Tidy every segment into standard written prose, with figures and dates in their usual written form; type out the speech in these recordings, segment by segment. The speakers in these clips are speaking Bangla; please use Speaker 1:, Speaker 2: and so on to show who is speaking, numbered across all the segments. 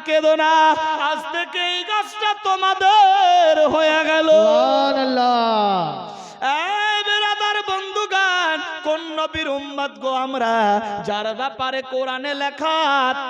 Speaker 1: কেঁদো না, আজ থেকে এই গাছটা তোমাদের হয়ে গেল। বেরাদার বন্ধুগান, কোন নবীর উম্মত গো আমরা, যার ব্যাপারে কোরআনে লেখা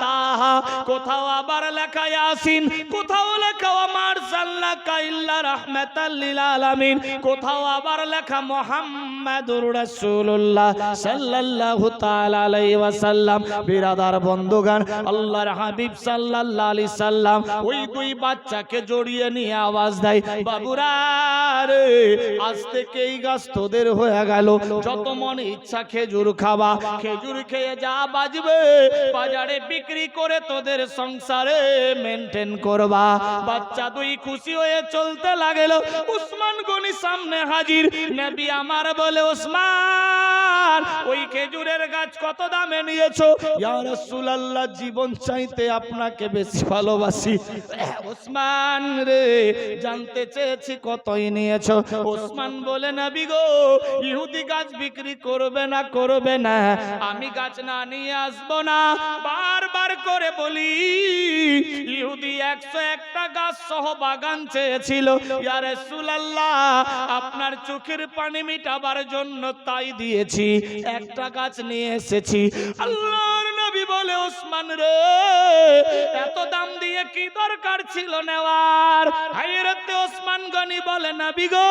Speaker 1: তাহা, কোথাও আবার লেখা ইয়াসিন, কোথাও লেখা আমার সাল্লাকা ইল্লা রাহমাতাল লিল আলামিন, কোথাও আবার লেখা মুহাম্মাদুর রাসূলুল্লাহ সাল্লাল্লাহু তাআলা আলাইহি ওয়াসাল্লাম। বিরাদার বন্ধুগান, আল্লাহর হাবিব সাল্লাল্লাহু আলাইহি সাল্লাম ওই দুই বাচ্চাকে জড়িয়ে নিয়ে আওয়াজ দেয়, বাবুরা রে, আজ থেকে এই গাছ তোদের হয়ে গেল। যত মনে ইচ্ছা খেজুর খাবা, খেজুর খেয়ে যা বাজবে বাজারে বিক্রি করে তোদের সংসারে মেনটেন করবা। বাচ্চা দুই খুশি হয়ে চলতে লাগলো। উসমান গনি সামনে হাজির। নবী আমার বলে, ওসমান, ওই খেজুরের গাছ কত দামে নিয়েছো? ইয়া রাসূলুল্লাহ, জীবন চাইতে আপনাকে বেশি ভালোবাসি। ওসমান রে, জানতে চেয়েছি কতই নিয়েছো? ওসমান বলে, নবী গো, ইহুদি গাছ বিক্রি করবে না, করবে না, আমি গাছ না নিয়ে আসবো না। বারবার করে বলি, ইহুদি 101টা গাছ সহ বাগান চেয়েছিল। ইয়া রাসূলুল্লাহ, আপনার চোখের পানি মিটাবার জন্য তাই দিয়েছি, একটা গাছ নিয়ে এসেছি। আল্লাহর নবী বলে, ওসমান রে, এত দাম দিয়ে কি দরকার ছিল নেওয়ার? হায়রতে ওসমান গনি বলে, নবী গো,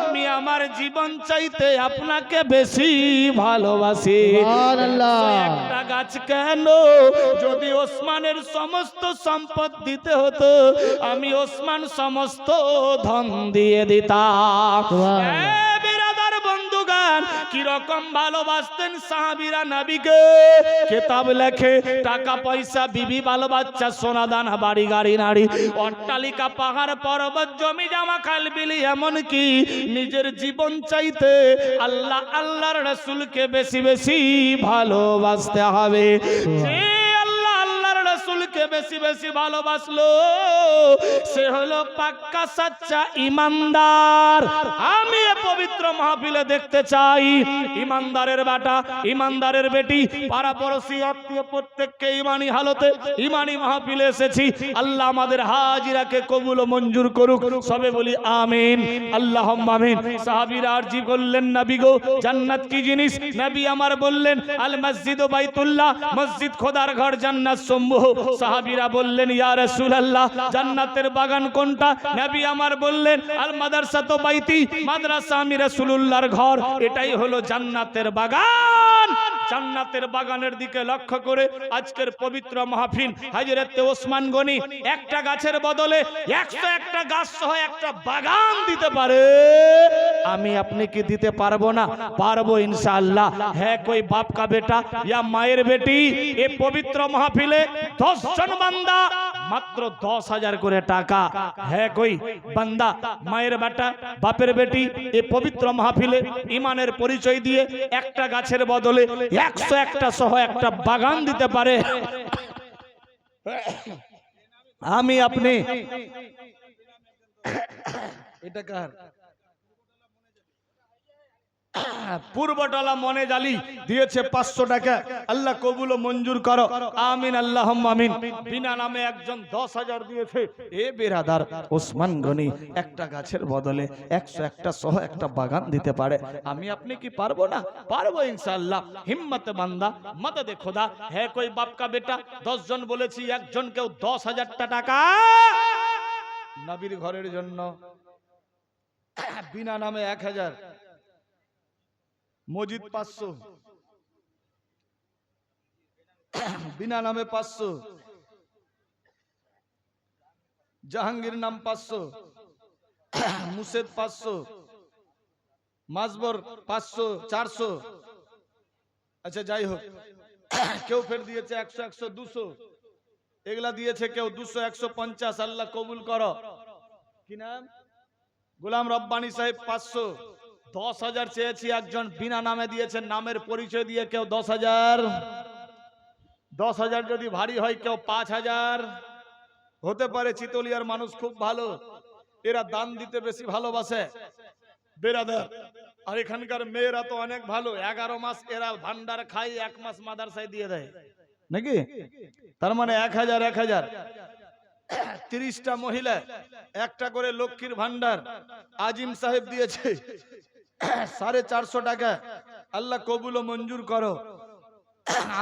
Speaker 1: আমি আমার জীবন চাইতে আপনাকে বেশি ভালোবাসি। একটা গাছ কেন, যদি ওসমানের সমস্ত সম্পদ দিতে হতো, আমি ওসমান সমস্ত ধন দিয়ে দিতাম। বিরাদার বন্ধুগান, কি রকম ভালোবাসতেন সাহাবীরা নবীকে। কিতাব লেখে, টাকা পয়সা, বিবি বাল বাচ্চা, সোনা দানা, বাড়ি গাড়ি নারী, অট্টালিকা, পাহাড় পর্বত, জমি জামা, খাল বিলি, এমনকি নিজের জীবন চাইতে আল্লাহর রাসূলকে বেশি বেশি ভালোবাসতে হবে। আল্লাহর রাসূলকে বেশি বেশি ভালোবাসলো, সে হলো পাক্কা সাচ্চা ইমানদার। আমি এ পবিত্র মাহফিলে দেখতে চাই ইমানদারের বেটা, ইমানদারের বেটি, পাড়াপড়শি, আত্মীয়, প্রত্যেককে ইমানি হালতে ইমানি মাহফিলে এসেছি। আল্লাহ আমাদের হাজিরাকে কবুল ও মঞ্জুর করুক। সবে বলি আমিন, আল্লাহুম্মা আমিন। সাহাবীরা আরজি করলেন, নবী গো, জান্নাত কি জিনিস? নবী আমার বললেন, আল মসজিদু বাইতুল্লাহ, মসজিদ খোদার ঘর, জান্নাত সমূহ। সাহাবীরা বললেন, ইয়া রাসূলুল্লাহ, জান্নাতের বাগান কোনটা? নবী আমার বললেন, আল মাদ্রাসাতু বাইতি, মাদ্রাসা আমি রাসূলুল্লাহর ঘর, এটাই হলো জান্নাতের বাগান। জান্নাতের বাগানের দিকে লক্ষ্য করে আজকের পবিত্র মাহফিল। হযরত ওসমান গনি একটা গাছের বদলে 101টা গাছ সহ একটা বাগান দিতে পারে, আমি আপনি কি দিতে পারবো না? পারবো ইনশাআল্লাহ। হ্যাঁ, कोई बाप का बेटा या माয়ের বেটি, এই পবিত্র মাহফিলে 10 জন বান্দা, মাত্র 10,000 করে টাকা। হ্যাঁ, कोई বান্দা, মায়ের বেটা, বাপের বেটি, এই পবিত্র মাহফিলে ঈমানের পরিচয় দিয়ে একটা গাছের বদলে 101টা সহ একটা বাগান দিতে পারে, আমি আপনি। এটা কার? পূর্বটলা মনে জালি দিয়েছে 500 টাকা। আল্লাহ কবুল ও মঞ্জুর করো, আমিন, আল্লাহুম্মা আমিন। বিনা নামে একজন 10,000 দিয়েছে। এ বেরাদার, ওসমান গনি একটা গাছের বদলে 101টা সহ একটা বাগান দিতে পারে, আমি আপনি কি পারবো না? পারবো ইনশাআল্লাহ। হিম্মত বান্দা, মদদে খোদা। হ্যাঁ, कोई বাপ কা বেটা, 10 জন বলেছি, একজন কেউ 10,000টা টাকা নবীর ঘরের জন্য, বিনা নামে 1000, মসজিদ 500, বিনা নামে 500, জাহাঙ্গীর নাম 500, মুর্শেদ 500, মাসবর 500, 400। আচ্ছা, যাই হোক, কেউ ফের দিয়েছে 100, 100, 200, এগুলা দিয়েছে কেউ 200, 150। আল্লাহ কবুল করো। কি নাম? গোলাম রব্বানী সাহেব 500। 10,000 চেয়েছি, একজন বিনা নামে দিয়েছেন, নামের পরিচয় দিয়ে কেউ 10,000। 10,000 যদি ভারী হয়, কেউ 5,000 হতে পারে। চিতলিয়ার মানুষ খুব ভালো, এরা দান দিতে বেশি ভালোবাসে বেরাদার। আর এখানকার মেয়েরা তো অনেক ভালো, 11 মাস এরা ভান্ডার খায়, 1 মাস মাদ্রাসায় দিয়ে দেয়। নাকি? তার মানে 1000 1000 30টা মহিলা একটা করে লক্ষ্মীর ভান্ডার আজিম সাহেব দিয়েছে 450 টাকা। আল্লাহ কবুল ও মঞ্জুর করো,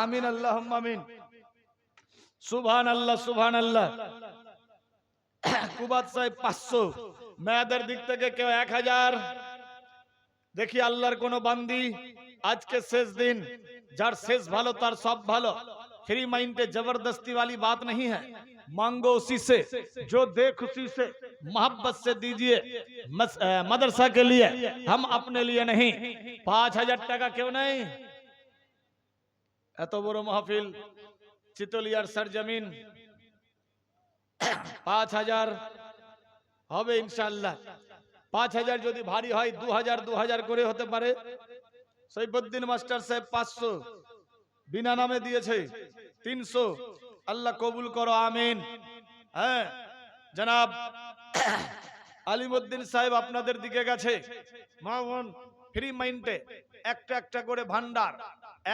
Speaker 1: আমিন আল্লাহুম্মা আমিন। সুবহানাল্লাহ সুবহানাল্লাহ। কুবাত সাহেব 500, মেয়েদের দিক থেকে কেউ 1000। দেখি আল্লাহর কোন বান্দি, আজকে শেষ দিন, যার শেষ ভালো তার সব ভালো। फ्री माइंड जबरदस्ती वाली बात नहीं है, मांगो उसी से जो दे खुशी से, मोहब्बत से दीजिए। मदरसा के लिए, हम अपने लिए नहीं। 5000 টাকা क्यों नहीं? এত বড় মাহফিল, চিতলিয়ার সরজমিন, 5000 হবে ইনশাআল্লাহ। 5000 যদি ভারী হয় 2000 2000 করে হতে পারে। সৈফুদ্দিন মাস্টার সাহেব 500 বিনা নামে দিয়েছে, 300। আল্লাহ কবুল করো, আমিন। হ্যাঁ, জনাব আলিমউদ্দিন সাহেব আপনাদের দিকে গেছে। মামুন ফ্রি মাইন্ডে একটা একটা করে ভান্ডার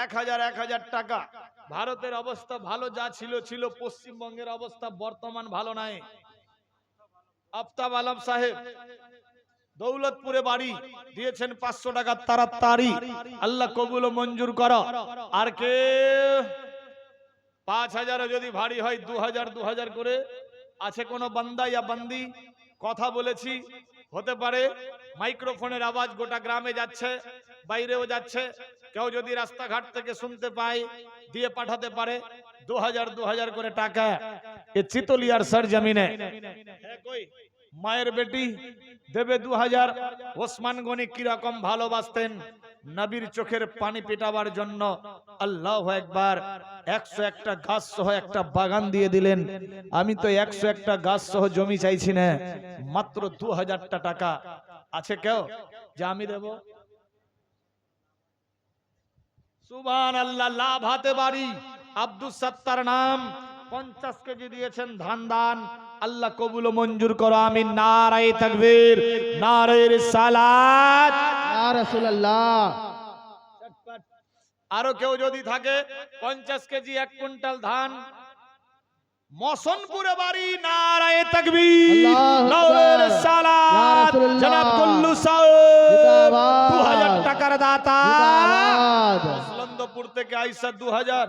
Speaker 1: 1000 1000 টাকা। ভারতের অবস্থা ভালো যা ছিল ছিল, পশ্চিমবঙ্গের অবস্থা বর্তমান ভালো নাই। আফতাব আলম সাহেব দৌলতপুরে বাড়ি দিয়েছেন 500 টাকা তাড়াতাড়ি। আল্লাহ কবুল ও মঞ্জুর করো। আর কে 5000 যদি ভারী হয় 2000 2000 করে আছে কোন বান্দা ইয়া বান্দি? কথা বলেছি, হতে পারে মাইক্রোফোনের আওয়াজ গোটা গ্রামে যাচ্ছে, বাইরেও যাচ্ছে। কেউ যদি রাস্তাঘাট থেকে শুনতে পায় দিয়ে পাঠাতে পারে 2000 2000 করে টাকা। এ চিতলিয়ার সরজমিনে কই মায়ের বেটি দেবে 2000। ওসমান গনি কি রকম ভালোবাসতেন, নবীর চোখের পানি পেটাবার জন্য আল্লাহু আকবার 101টা গাছ সহ একটা বাগান দিয়ে দিলেন। আমি তো 101টা গাছ সহ জমি চাইছি না, মাত্র 2000টা টাকা। আছে কেউ যে আমি দেব? সুবহানাল্লাহ। লাভ হাতে বাড়ি, আব্দুল সত্তার নাম, 50 কেজি দিয়েছেন ধান দান। আল্লাহ কবুল ও মঞ্জুর করো, আমিন। নারায়ে তাকবীর, নারায়ে রিসালাত, ইয়া রাসূলুল্লাহ। আরো কেউ যদি থাকে 50 কেজি 1 কুইন্টাল ধান, মসনপুরে বাড়ি, নারায়ে তাকবীর, নারায়ে রিসালাত, জনাব কুল্লু সাহেব 2000 টাকার দাতা। আসলন্দপুর থেকে আয়েশা 2000।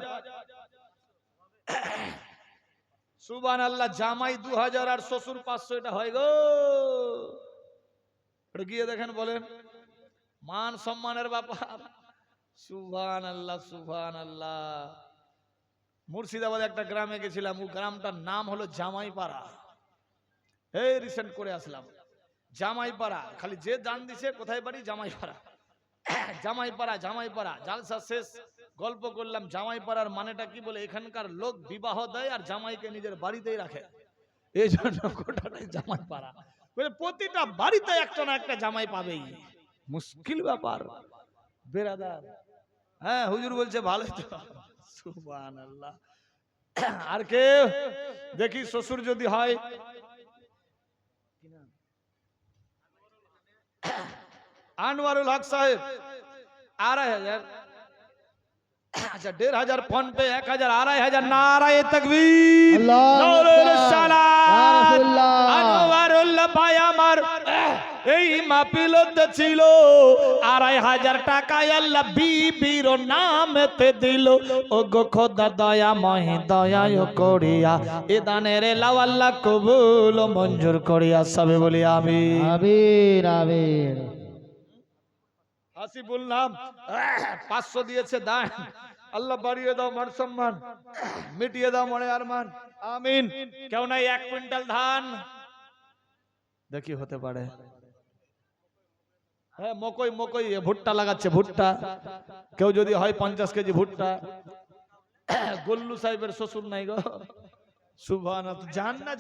Speaker 1: সুবহানাল্লাহ। জামাই 2000 আর শ্বশুর 500, এটা হয় গো। গিয়ে দেখেন, বলেন মান সম্মানের ব্যাপার। সুবহানাল্লাহ সুবহানাল্লাহ। মুর্শিদাবাদ একটা গ্রামে গেছিলাম, ও গ্রামটার নাম হলো জামাইপাড়া। এই রিসেন্ট করে আসলাম, জামাইপাড়া। খালি যে জান দিছে কোথায় বাড়ি, জামাইপাড়া জামাইপাড়া জামাইপাড়া। জালসা শেষ, গল্প করলাম জামাইপাড়ার মানেটা কি, বলে এখানকার লোক বিবাহ দেয় আর জামাইকে নিজের বাড়িতেই রাখে, এই জন্য গোটাটাই জামাইপাড়া। প্রতিটা বাড়িতে একটা না একটা জামাই পাবেই। মুশকিল ব্যাপার বেরাদার। হ্যাঁ, হুজুর বলছে ভালো তো। সুবহানাল্লাহ। আর কে দেখি শ্বশুর যদি হয়, আনোয়ারুল হক সাহেব 2500। আচ্ছা 1500 ফোন পে 1000 2500। নারায়ে তাকবীর, নারায়ে রিসালাত, ইয়া রাসূলুল্লাহ। আনোয়ারুল ভাই আমার এই মাহফিলতে ছিল, 2500 টাকা আল্লাহ বিবির নামেতে দিল। ও গো খোদা দয়াময় দয়া করিয়া এ দানের লাও আল্লাহ কবুল ও মঞ্জুর করিয়া। সবে বলি আমিন আমিন আমিন। আসি বললাম 500 দিয়েছে দান, আল্লাহ বাড়িয়ে দাও মান সম্মান, মিটিয়ে দাও মনে আরমান, আমিন। কেউ নাই 1 কুইন্টাল ধান? দেখি হতে পারে। হ্যাঁ, মকই মকই ভুট্টা লাগাচ্ছে, ভুট্টা। কেউ যদি হয় 50 কেজি ভুট্টা। গোল্লু সাহেবের শ্বশুর নাই গো। সুবহানাল্লাহ।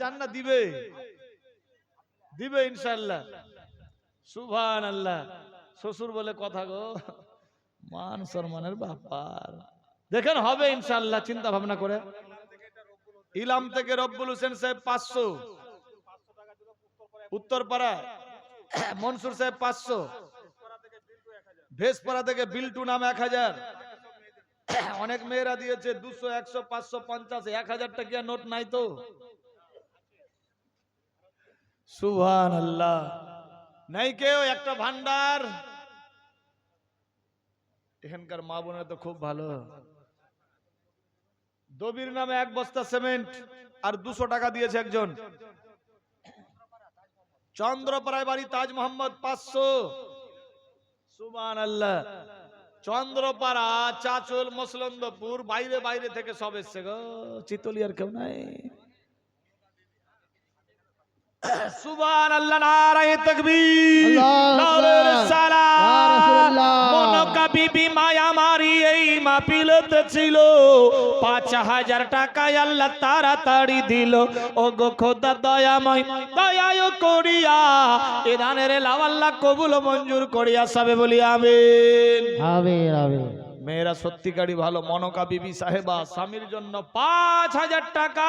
Speaker 1: জান্না দিবে দিবে ইনশাআল্লাহ। সুবহানাল্লাহ। শ্বশুর বলে কথা গো, মান সম্মানের ব্যাপার। দেখেন হবে ইনশাআল্লাহ, চিন্তা ভাবনা করে। ইলাম থেকে রব্বুল হোসেন সাহেব 500, উত্তরপাড়া মনসুর সাহেব 500, ভেসপাড়া থেকে বিল্টু নাম 1000, অনেক মেয়েরা দিয়েছে 200, 100, 500, 50, 1000 টাকা নোট নাই তো। সুবহানাল্লাহ। নাই কেউ একটা ভান্ডার। এখানকার মা বোনেরা তো খুব ভালো। দবির নামে 1 বস্তা সিমেন্ট আর 200 টাকা দিয়েছে একজন। চন্দ্রপাড়ায় বাড়ি, তাজ মোহাম্মদ 500। সুবহানাল্লাহ। চন্দ্রপাড়া, চাচল, মসলন্দপুর, বাইরে বাইরে থেকে সব এসছে গো। চিতলিয়ার কেউ নাই। সুবহানাল্লাহ, নারায়ে তাকবীর, নারে রিসালাত। মনকা বিবি মায়া মারি এই মাহফিলতে ছিল, 5000 টাকায় আল্লাহ তাড়াতাড়ি দিল। ও গো খোদা দয়াময়, দয়ায় করিয়া এ দানের লাভ আল্লাহ কবুল মঞ্জুর করিয়া সবে বলি আমিন।
Speaker 2: আমিন আমিন।
Speaker 1: মেয়েরা সত্যিকারই ভালো। মনকা বিবি সাহেবা স্বামীর জন্য 5000 টাকা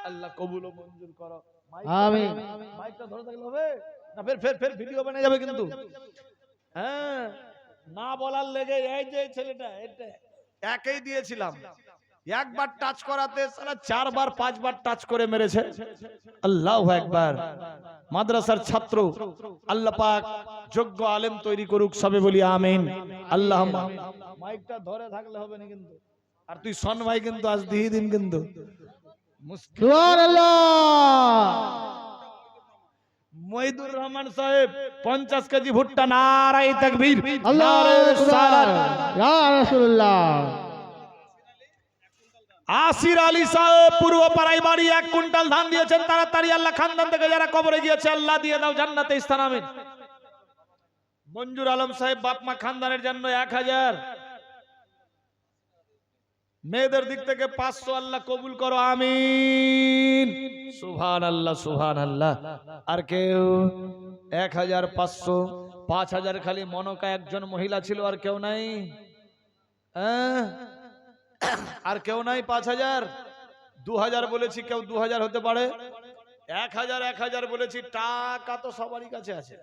Speaker 1: আল্লাহ কবুল মঞ্জুর করো।
Speaker 2: আমিন।
Speaker 1: মাইকটা ধরে থাকলে হবে না? ফের ভিডিও বানিয়ে যাবে কিন্তু। হ্যাঁ, না বলার লেগে এই যে ছেলেটা, এটা একেই দিয়েছিলাম, একবার টাচ করাতে সারা 4 বার 5 বার টাচ করে মেরেছে। আল্লাহু আকবার। মাদ্রাসার ছাত্র, আল্লাহ পাক যোগ্য আলেম তৈরি করুক, সবে বলি আমিন। আল্লাহুম্মা। মাইকটা ধরে থাকলে হবে না কিন্তু। আর তুই শোন ভাই, কিন্তু আজ দিয়ে দিন কিন্তু মুশকিল।
Speaker 2: সুবহানাল্লাহ।
Speaker 1: মহিদুর রহমান সাহেব 50 কেজি ভুট্টা, নারায়ে তাকবীর,
Speaker 2: আল্লাহু
Speaker 1: নারে রিসালাত।
Speaker 2: আকবার। ইয়া রাসূলুল্লাহ।
Speaker 1: আসির আলী সাহেব পূর্ব পাড়ায় বাড়ি, 1 কুইন্টাল ধান দিয়েছেন। তাড়াতাড়ি আল্লাহ খানদান থেকে যারা কবরে গিয়েছে আল্লাহ দিয়ে দাও জান্নাতে স্থান, আমিন। মঞ্জুর আলম সাহেব বাপ মা খানদানের জন্য 1000। মেয়েদের দিক থেকে 500 আল্লাহ কবুল করো, আমিন। সুবহানাল্লাহ, সুবহানাল্লাহ। আর কেউ 1500, 5000 খালি মনকা একজন মহিলা ছিল, আর কেউ নাই। আর কেউ নাই 5000। 2000 বলেছি, কেউ 2000 হতে পারে। 1000 বলেছি। টাকা তো সবারই কাছে আছে,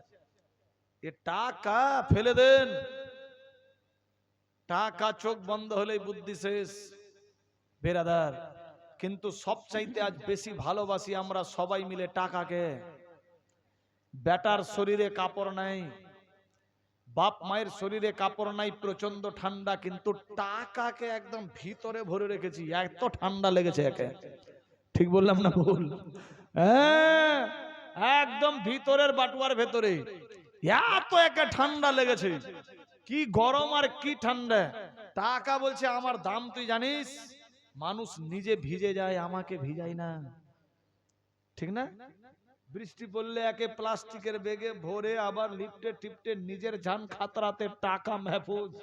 Speaker 1: এ টাকা ফেলে দেন। টাকা চোখ বন্ধ হলেই বুদ্ধি শেষ বেরাদার। কিন্তু সবচাইতে আজ বেশি ভালোবাসি আমরা সবাই মিলে টাকাকে। বেটার শরীরে কাপড় নাই, বাপ মায়ের শরীরে কাপড় নাই, প্রচন্ড ঠান্ডা, কিন্তু টাকাকে একদম ভিতরে ভরে রেখেছি। এত ঠান্ডা লেগেছে একে, ঠিক বললাম না ভুল? হ্যাঁ, একদম ভিতরের বাটুয়ার ভেতরে এত একে ঠান্ডা লেগেছে। কি গরম আর কি ঠান্ডা। টাকা বলছে আমার দাম তুই জানিস? মানুষ নিজে ভিজে যায়, আমাকে ভিজাই না, ঠিক না? বৃষ্টি পড়লে একে প্লাস্টিকের ব্যাগে ভরে আবার লিফটে টিপটে নিজের জান খাতরাতে টাকা মাহফুজ,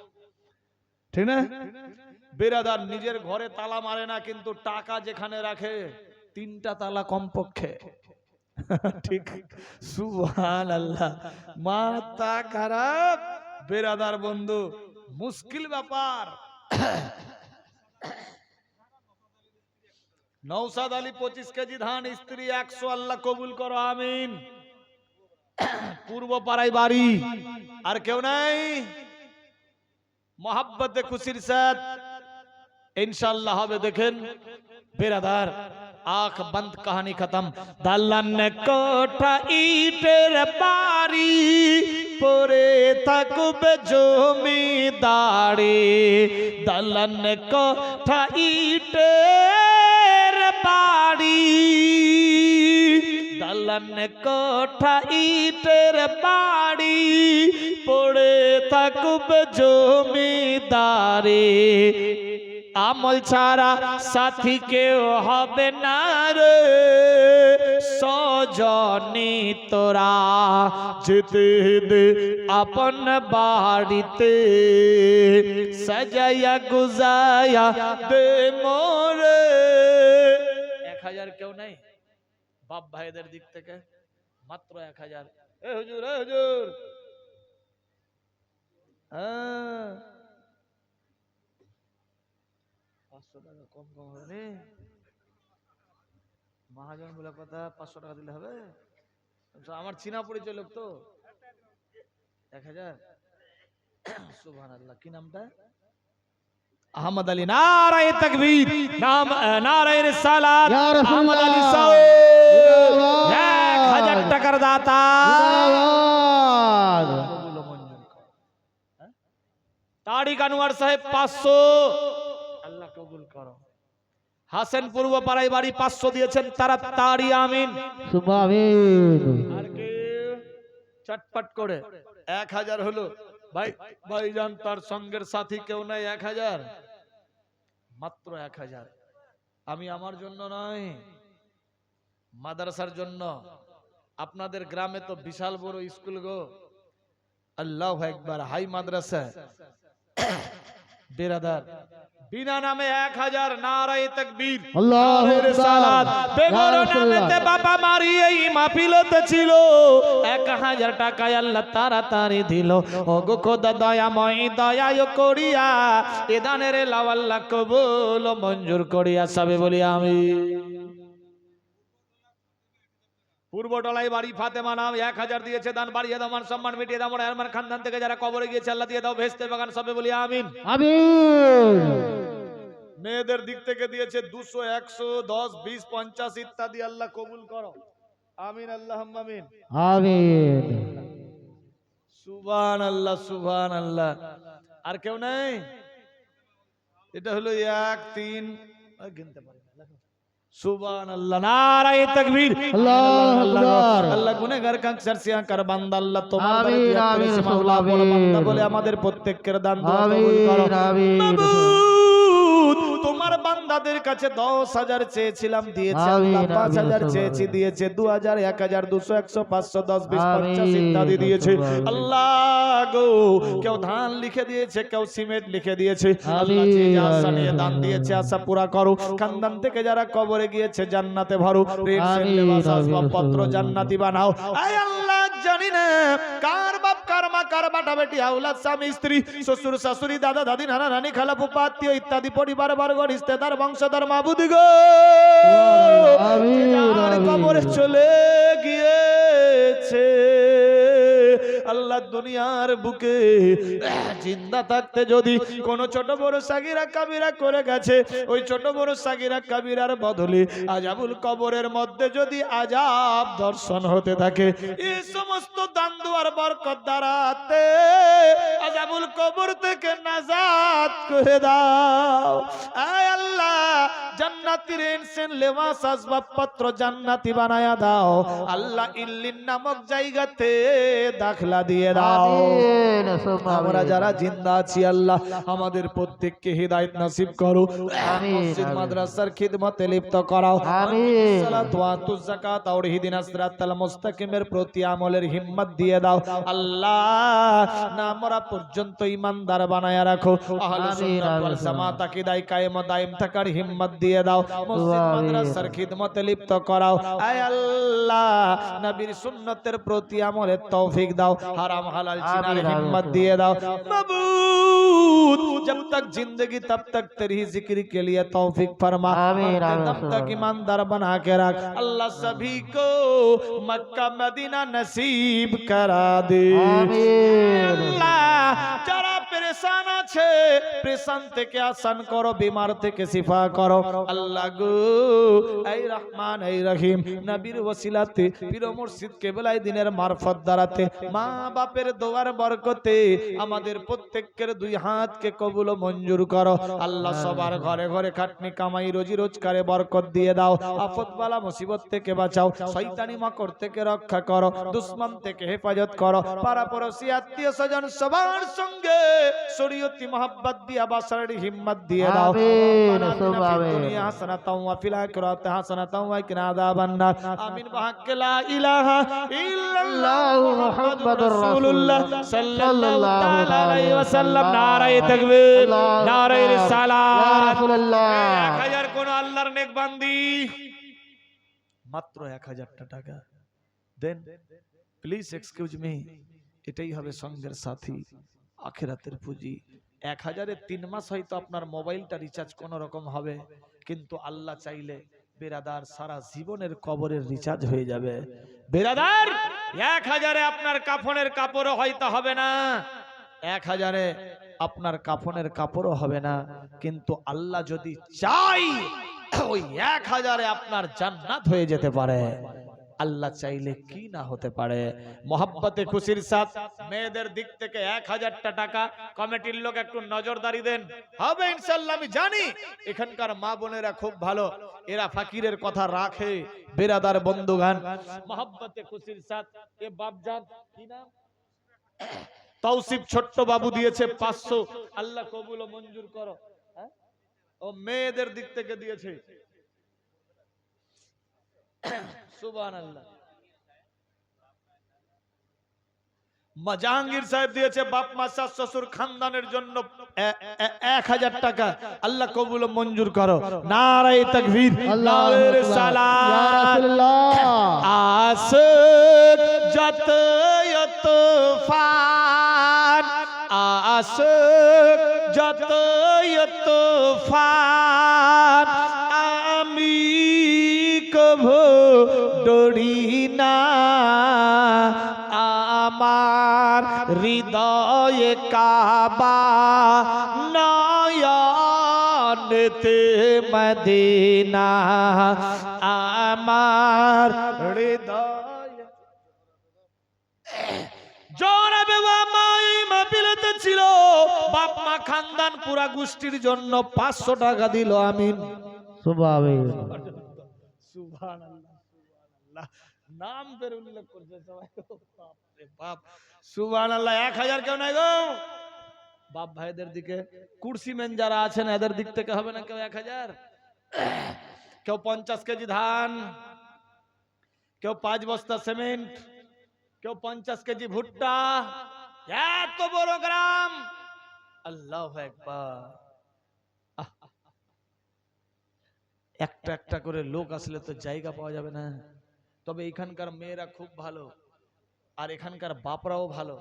Speaker 1: ঠিক না? বেরাদার নিজের ঘরে তালা মারে না, কিন্তু টাকা যেখানে রাখে 3টা তালা কমপক্ষে, ঠিক? সুবহানাল্লাহ। মাথা খারাপ বেরাদার বন্ধু, মুশকিল ব্যাপার। নওশাদ আলী 25 কেজি ধান, স্ত্রী 100, আল্লাহ কবুল করো, আমিন। পূর্ব পাড়ায় বাড়ি, আর কেউ নাই। মোহাব্বতে খুশির সাথ इंशाअल्लाह হবে, দেখেন বেরাদার। आंख बंद कहानी खत्म। दालन कोठा ईटेर बाड़ी परे থাকবে জমিদারি। दालन कोठा ईटेर बाड़ी, दालन कोठा ईटेर बाड़ी পড়ে থাকবে জমিদারি। আমল ছাড়া সাথী কেউ হবে না রে, সজনী তোরা যেতে দে আপন বাড়িতে, সাজায়া গুজায়া দে মোরে। 1000 কেউ নাই বাপ ভাইদের দিক থেকে? মাত্র 1000। এ হুজুর, এ হুজুর, হ্যাঁ 500 টাকা কম কম হবে রে। মহাজন বলে কথা, 500 টাকা দিলে হবে? আমার চিনা পরিচয় লোক তো। 1000। সুবহানাল্লাহ। কি নামটা? আহমদ আলী নারায়ে তাকবীর, নারায়ে রিসালাত,
Speaker 2: ইয়া রাসূলুল্লাহ।
Speaker 1: আহমদ আলী সাহেব 1000 টাকার দাতা।
Speaker 2: জিন্দাবাদ।
Speaker 1: তারিক আনোয়ার সাহেব 500, আল্লাহ কবুল করো। হাসেন পূর্ব পাড়ায় বাড়ি 500 দিয়েছেন, তারা তারি আমিন।
Speaker 2: সুবহান আমিন।
Speaker 1: আর কে চটপট করে 1000 হলো ভাই, ভাইজান তার সঙ্গের সাথী কেউ নাই, 1000 মাত্র 1000। আমি আমার জন্য নয়, মাদ্রাসার জন্য। আপনাদের গ্রামে তো বিশাল বড় স্কুল গো, আল্লাহু আকবার, হাই মাদ্রাসা। বেরাদার বিনা নামে 1000, নারায়ে তাকবীর,
Speaker 2: আল্লাহু
Speaker 1: নারায়ে রিসালাত।
Speaker 2: আকবার।
Speaker 1: বেগর
Speaker 2: ইয়া রাসূলুল্লাহ।
Speaker 1: নামেতে বাবা মারি এই মাহফিলতে ছিল, 1000 টাকায় আল্লাহ তাড়াতাড়ি দিল। ওগো খোদা দয়াময়, দয়ায় করিয়া এ দানের লাও আল্লাহ কবুল ও মঞ্জুর করিয়া, সবে বলি আমিন। পূর্বটলায় বাড়ি ফাতেমা নাম 1000 দিয়েছে, দান বাড়িয়ে দাও, মান সম্মান মিটিয়ে দাও, আরমান খানদান থেকে যারা কবরে গিয়েছে আল্লাহ দিয়ে দাও ভেস্তে বাগান, সবে বলি আমিন।
Speaker 2: আমিন।
Speaker 1: মেয়েদের দিক থেকে দিয়েছে 200, 100, 10, 20, 50 ইত্যাদি, আল্লাহ কবুল করো, আমিন, আল্লাহুম্মা আমিন।
Speaker 2: আমিন।
Speaker 1: সুবহানাল্লাহ, সুবহানাল্লাহ। আর কেউ নাই? এটা হলো 1, 3, গিনতে পারি না। সুবহানাল্লাহ, নারায়ে তাকবীর,
Speaker 2: আল্লাহু আকবার।
Speaker 1: আল্লাহ গুনাহগার কাঙ্ক্ষার সিয়াকার বান্দা আল্লাহ তোমার
Speaker 2: আমিন,
Speaker 1: দরবারে দিয়া
Speaker 2: আমিন,
Speaker 1: করেছে, মাওলা বড় বান্দা বলে
Speaker 2: আমিন।
Speaker 1: আমাদের প্রত্যেককের দান দোয়া কবুল করো।
Speaker 2: আমিন আমিন।
Speaker 1: মাবুদ, তোমার বান্দাদের কাছে 10,000 চেয়েছিলাম, দিয়েছে আল্লাহ,
Speaker 2: আমিন,
Speaker 1: 5,000
Speaker 2: আমিন।
Speaker 1: চেয়েছি, দিয়েছে 2,000, 1,000, 200, 100, 500, 10, 20, 50
Speaker 2: আমিন,
Speaker 1: ইত্যাদি দিয়েছে।
Speaker 2: আমিন।
Speaker 1: আল্লাহ গো, কেউ ধান লিখে দিয়েছে, কেউ সিমেন্ট লিখে দিয়েছে, আল্লাহ যে
Speaker 2: আমিন,
Speaker 1: যা আশা নিয়ে
Speaker 2: আমিন।
Speaker 1: দান দিয়েছে আশা পুরা করো। খানদান থেকে যারা কবরে গিয়েছে জান্নাতে ভরো, রেড সেন
Speaker 2: আমিন,
Speaker 1: লেবাস
Speaker 2: আমিন,
Speaker 1: আসবাবপত্র
Speaker 2: আমিন।
Speaker 1: জান্নাতি বানাও। আয় আল্লাহ, জানি না কার বাপ কার মা কার বাটা বেটি আওলাদ স্বামী স্ত্রী শ্বশুর শাশুড়ি দাদা দাদি নানা নানি খালা ফুফা আত্মীয় ইত্যাদি পরিবার বর্গ রিশতেদার বংশধর মাবুদি গো,
Speaker 2: আমিন,
Speaker 1: যার
Speaker 2: আমিন।
Speaker 1: কবরে চলে গিয়েছে আল্লাহ দুনিয়ার বুকে জিন্দা থাকতে যদি কোন ছোট বড় সাগিরা কাবিরা করে গেছে, ওই ছোট বড় সাগিরা কাবিরার বদলে আজাবুল কবরের মধ্যে যদি আজাব দর্শন হতে থাকে, এই সমস্ত দান দুয়ার বরকত দ্বারাতে আজাবুল কবর থেকে নাজাত করে দাও। আয় আল্লাহ, জান্নাতের ইনসান লেবাস আসবাবপত্র জান্নাতি বানায়া দাও আল্লাহ, ইল্লিন নামক জায়গাতে দাখলা দিয়ে দাও।
Speaker 2: আমিন সুবহান
Speaker 1: আমরা
Speaker 2: আমিন।
Speaker 1: যারা জিন্দা আছি আল্লাহ আমাদের প্রত্যেককে হিদায়াত নসিব করো,
Speaker 2: আমিন,
Speaker 1: মসজিদ
Speaker 2: আমিন।
Speaker 1: মাদ্রাসার খিদমতে লিপ্ত করাও।
Speaker 2: আমিন।
Speaker 1: সালাত ওয়া তুজ যাকাত আর ইহদিনাস সিরাতাল মুস্তাকিমের প্রতি আমলের হিম্মত দিয়ে দাও আল্লাহ, না মরা পর্যন্ত ঈমানদার বানায়া রাখো। আহলে
Speaker 2: আমিন,
Speaker 1: সুন্নাত ওয়াল
Speaker 2: আমিন।
Speaker 1: জামাত আকীদায় কায়েম ও দায়েম থাকার হিম্মত দিয়ে দাও। মসজিদ
Speaker 2: আমিন।
Speaker 1: মাদ্রাসার খিদমতে লিপ্ত করাও। আয় আল্লাহ, নবীর সুন্নতের প্রতি আমলের তৌফিক দাও। হারাম হালাল চিনার
Speaker 2: আমিন,
Speaker 1: हिम्मत
Speaker 2: আমিন।
Speaker 1: दिए दाओ माबूद, जब तक जिंदगी तब तक तेरी जिक्र के लिए तौफीक फरमा,
Speaker 2: आमीन,
Speaker 1: मरते
Speaker 2: आमीन,
Speaker 1: दम तक
Speaker 2: आमीन।
Speaker 1: ईमानदार बना के रख अल्लाह, सभी को मक्का मदीना नसीब करा दे
Speaker 2: আমিন।
Speaker 1: अल्लाह। যারা পেরেশান আছে পেরেশান থেকে আসান করো, বিমার থেকে শিফা করো আল্লাহ গো। এই রহমান এই রহিম, নবীর ওসিলাতে পীর মুর্শিদ কেবলাই দিনের মারফত দ্বারাতে মা বাপের দোয়ার বরকতে আমাদের প্রত্যেকের দুই হাতকে কবুল ও মঞ্জুর করো আল্লাহ। সবার ঘরে ঘরে খাটনি কামাই রোজি রোজগারে বরকত দিয়ে দাও। আফত বালা মুসিবত থেকে বাঁচাও, শয়তানি মাকড় থেকে রক্ষা করো, দুশমন থেকে হেফাজত করো। পাড়া পড়োশি আত্মীয় স্বজন সবার সঙ্গে শরীয়তি মোহাব্বত দিয়া বাসার হিম্মত দিয়ে দাও।
Speaker 2: আমিন,
Speaker 1: রব্বানা
Speaker 2: সুবহান
Speaker 1: আতিনা ফিদ
Speaker 2: আমিন।
Speaker 1: দুনিয়া হাসানাতাও ওয়া ফিল আখিরাতি হাসানাতাও ওয়া কিনা আযাবান নার। আমিন বিহাক্কি লা ইলাহা ইল্লাল্লাহু মুহাম্মাদুর রাসূলুল্লাহ সাল্লাল্লাহু তাআলা আলাইহি ওয়াসাল্লাম। নারায়ে তাকবীর, নারায়ে
Speaker 2: ইয়া
Speaker 1: রিসালাত।
Speaker 2: রাসূলুল্লাহ।
Speaker 1: 1000 কোন আল্লাহর নেক বান্দি মাত্র 1000 টাকা দেন, প্লিজ এক্সকিউজ মি। এটাই হবে সঙ্গের সাথী, আখিরাতের পুঁজি। 1000-এ 3 মাস হয়তো আপনার মোবাইলটা রিচার্জ কোন রকম হবে, কিন্তু আল্লাহ চাইলে বেরাদার সারা জীবনের কবরের রিচার্জ হয়ে যাবে। বেরাদার 1000-এ আপনার কাফনের কাপড়ও হয়তো হবে না, 1000-এ আপনার কাফনের কাপড়ও হবে না, কিন্তু আল্লাহ যদি চাই ওই 1000-এ আপনার জান্নাত হয়ে যেতে পারে। আল্লাহ চাইলে কি না হতে পারে। মোহাব্বতে খুশির সাথ মেয়েদের দিক থেকে 1000টা টাকা কমিটির লোক একটু নজরদারি দেন, হবে ইনশাআল্লাহ। আমি জানি এখানকার মা বোনেরা খুব ভালো, এরা ফাকিরের কথা রাখে। বেরাদার বন্ধুগান, মোহাব্বতে খুশির সাথ এ বাপজান কি নাম, তৌসিফ ছোট্ট বাবু দিয়েছে 500। আল্লাহ কবুল ও মঞ্জুর করো। ও মেয়েদের দিক থেকে দিয়েছে, সুবহানাল্লাহ। জাহাঙ্গীর সাহেব দিয়েছে বাপ মা শাশ শ্বশুর খানদানের জন্য 1000 টাকা। আল্লাহ কবুল ও মঞ্জুর করো। নারায়ে তাকবীর, নারায়ে রিসালাত। আশিক যত তুফান, আশিক যত তুফান, আমি কভু ডরি না। আমার হৃদয়ে কাবা, নয়নেতে মদিনা। আমার হৃদয়ে জোরে বাবা এই মাহফিলেতে ছিল, বাপ মা খানদান পুরা গোষ্ঠীর জন্য 500 টাকা দিল। আমিন
Speaker 2: সুবহানাল্লাহ।
Speaker 1: সুবহানাল্লাহ, সুবহানাল্লাহ। নাম বের উল্লেখ করছে সবাই, বাপ রে বাপ, সুবহানাল্লাহ। 1000 কেউ নাই গো বাপ ভাইদের দিকে। কুরসি মেন যারা আছেন এদের দিক থেকে হবে না কেউ 1000? কেউ 50 কেজি ধান, কেউ 5 বস্তা সিমেন্ট, কেউ 50 কেজি ভুট্টা। এত বড় গ্রাম, আল্লাহু আকবার। একটা একটা করে লোক আসলে তো জায়গা পাওয়া যাবে না। তবে এখানকার মেয়েরা খুব ভালো, আর এখানকার বাপরাও ভালো,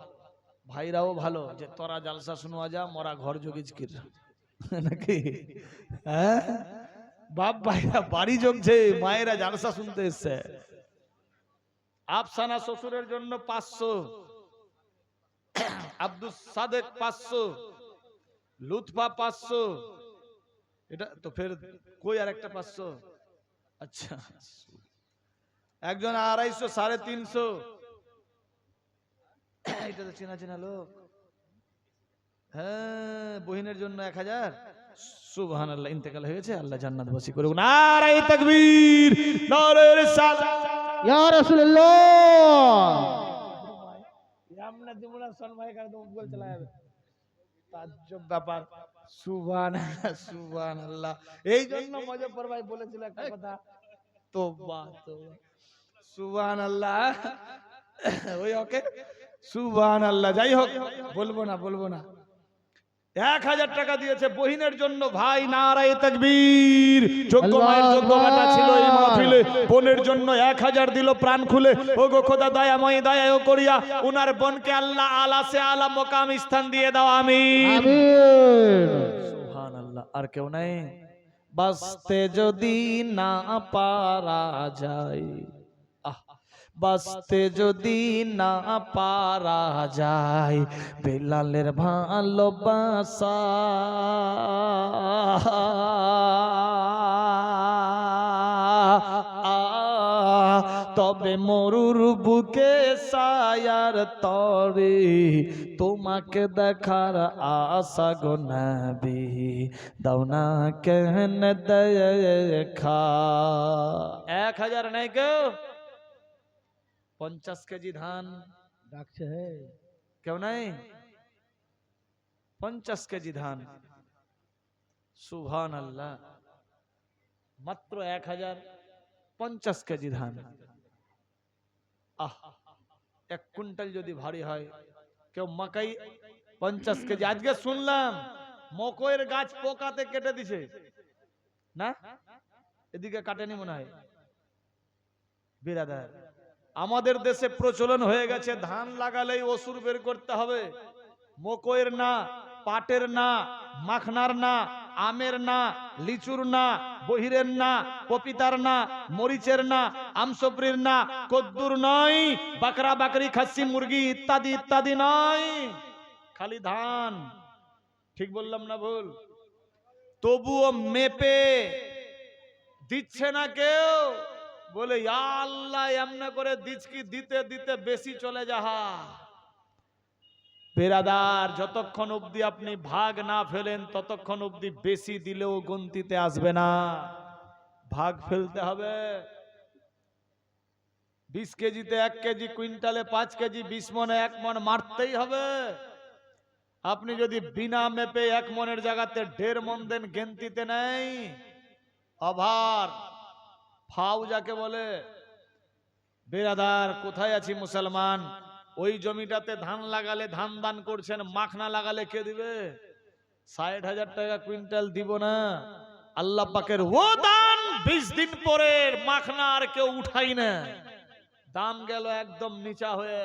Speaker 1: ভাইরাও ভালো, যে তোরা জালসা শুনওয়া যা, মরা ঘর যোগিজকির নাকি। হ্যাঁ, বাপ ভাইরা বাড়ি জমছে, মায়েরা জালসা শুনতে এসছে। আফসানা শ্বশুরের জন্য 500, আব্দুল সাদেক 500, লুৎফা 500। এটা তো ফের কই আর একটা 500। আচ্ছা, একজন 250, 350। এটা তো চেনা চেনা লোক। হ্যাঁ, বহিনের জন্য 1000। সুবহানাল্লাহ, ইন্তেকাল হয়ে গেছে, আল্লাহ জান্নাত বাসী করুক। নারায়ে তাকবীর, নারায়ে রিসালাত।
Speaker 2: ইয়া রাসূলুল্লাহ।
Speaker 1: আমরা দিমুনা সনমাই করে তো বল চলা যাবে, তাজ্জব ব্যাপার। সুবহানাল্লাহ, সুবহানাল্লাহ। এই জন্য মুজফফর ভাই বলেছিল একটা কথা, তোবা তোবা, সুবহানাল্লাহ। ওই ওকে, সুবহানাল্লাহ। যাই হোক, বলবো না, বলবো না। 1000 টাকা দিয়েছে বহিনের জন্য ভাই। নারায়ে তাকবীর। যোগ্য মায়ের যোগ্য বেটা ছিল এই মাহফিলে, বোনের জন্য 1000 দিল প্রাণ খুলে। ওগো খোদা দয়াময়, দয়াও করিয়া উনার বোনকে আল্লাহ আলা সে আলা মোকাম স্থান দিয়ে দাও। আমিন,
Speaker 2: আমিন।
Speaker 1: সুবহানাল্লাহ। আর কেউ নাই? বাঁচতে যদি না পারা যায়, বাঁচতে যদি না পারা যায়, বেলালের ভালোবাসা তবে মরুর বুকে সায়ার তরে তোমাকে দেখার আশা গো নবী, দাও না কেন দেখা। 1000 নাই কেউ? 50 কেজি ধান
Speaker 2: ডাকছে হে,
Speaker 1: কেউ নাই? 50 কেজি ধান। সুবহানাল্লাহ। মাত্র 1000, 50 কেজি ধান। আহ, 1 কুইন্টাল যদি ভারী হয়। কেউ মাকাই 50 কেজি। আজকে শুনলাম মকইয়ের গাছ পোকাতে কেটে দিছে না, এদিকে কাটেনি মনে হয়। বিরাদার, আমাদের দেশে প্রচলন হয়ে গেছে ধান লাগালেই অসুর বের করতে হবে। মকইয়ের না, পাটের না, মাখনার না, আমের না, লিচুর না, বহিরের না, পপিতার না, মরিচের না, আমসপরির না, কদ্দুর নয়, বাকরা বাকরি, খাসি মুরগি ইত্যাদি ইত্যাদি নয়, খালি ধান। ঠিক বললাম না ভুল? তবুও মেপে দিচ্ছে না কেউ, বলে ইয়া আল্লাহ এমনি করে দিচ্ছি, দিতে দিতে বেশি চলে যাহা। বেরাদার, যতক্ষণ অবধি আপনি ভাগ না ফেলেন ততক্ষণ অবধি বেশি দিলেও গন্তিতে আসবে না। ভাগ ফেলতে হবে। 20 কেজিতে 1 কেজি, কুইন্টালে 5 কেজি, 20 মনে 1 মন মারতেই হবে। আপনি যদি বিনা মেপে 1 মনের জায়গাতে 1.5 মন দেন, গেন্তিতে নেই। অভার ফাউ যাকে বলে। বেরাদার, কোথায় আছি মুসলমান? ওই জমিটাতে ধান লাগালে ধান দান করছেন, মাখনা লাগালে কে দিবে? 60,000 টাকা কুইন্টাল দিব না। আল্লাহ পাকের ও দান 20 দিন পরে মাখনা আর কেউ উঠাই না, দাম গেল একদম নিচা হয়ে।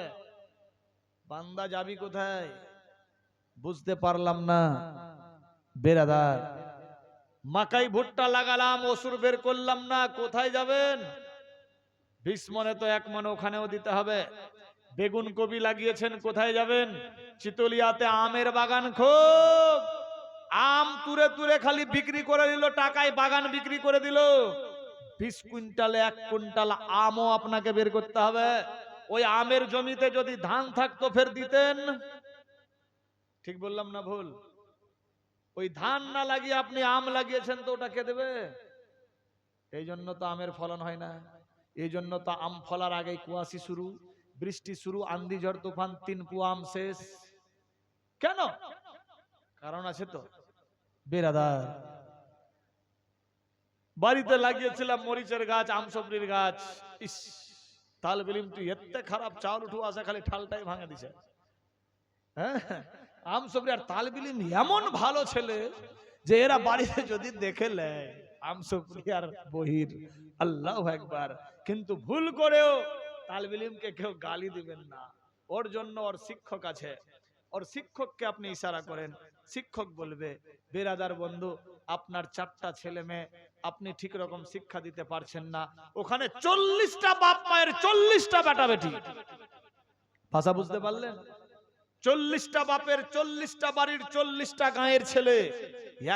Speaker 1: বান্দা যাবি কোথায়? বুঝতে পারলাম না। বেরাদার, মাকাই ভুট্টা লাগালাম, ওসুর বের করলাম না, কোথায় যাবেন? 20 মনে তো 1 মনে ওখানেও দিতে হবে। বেগুন কপি লাগিয়েছেন, কোথায় যাবেন? চিতলিয়াতে আমের বাগান খুব, আম তুরে তুরে খালি বিক্রি করে দিল, টাকায় বাগান বিক্রি করে দিল। 20 কুইন্টালে 1 কুইন্টাল আমও আপনাকে বের করতে হবে। ওই আমের জমিতে যদি ধান থাকতো ফের দিতেন। ঠিক বললাম না ভুল? ওই ধান না লাগিয়ে আপনি আম লাগিয়েছেন, তো ওটা কে দেবে? এই জন্য তো আমের ফলন হয় না। এই জন্য তো আম ফলার আগেই কুয়াশি শুরু, বৃষ্টি শুরু, আন্ধি ঝড় তুফান, 3 পুয়া আম শেষ। কেন? কারণ আছে তো। বেরাদার, বাড়িতে লাগিয়েছিলাম মরিচের গাছ, আমসবরির গাছ। ইস, তাল বিলিম তুই এত খারাপ, চাউল উঠু আসা খালি ঠালটাই ভাঙে দিছে। হ্যাঁ, আমসবরি আর তাল বিলিম এমন ভালো ছেলে যে এরা বাড়িতে যদি দেখে নেয় আমসবরি আর বহির, আল্লাহু আকবার। কিন্তু ভুল করেও তাল বিলিমকে কেউ গালি দিবেন না। ওর জন্য ওর শিক্ষক আছে, ওর শিক্ষককে আপনি ইশারা করেন, শিক্ষক বলবে। বেরাদার বন্ধু, আপনার 4টা ছেলে মেয়ে, আপনি ঠিক রকম শিক্ষা দিতে পারছেন না, ওখানে 40টা বাপ মায়ের 40টা বেটা বেটি। ভাষা বুঝতে পারলেন? 40টা বাপের 40টা বাড়ির 40টা গাঁয়ের ছেলে,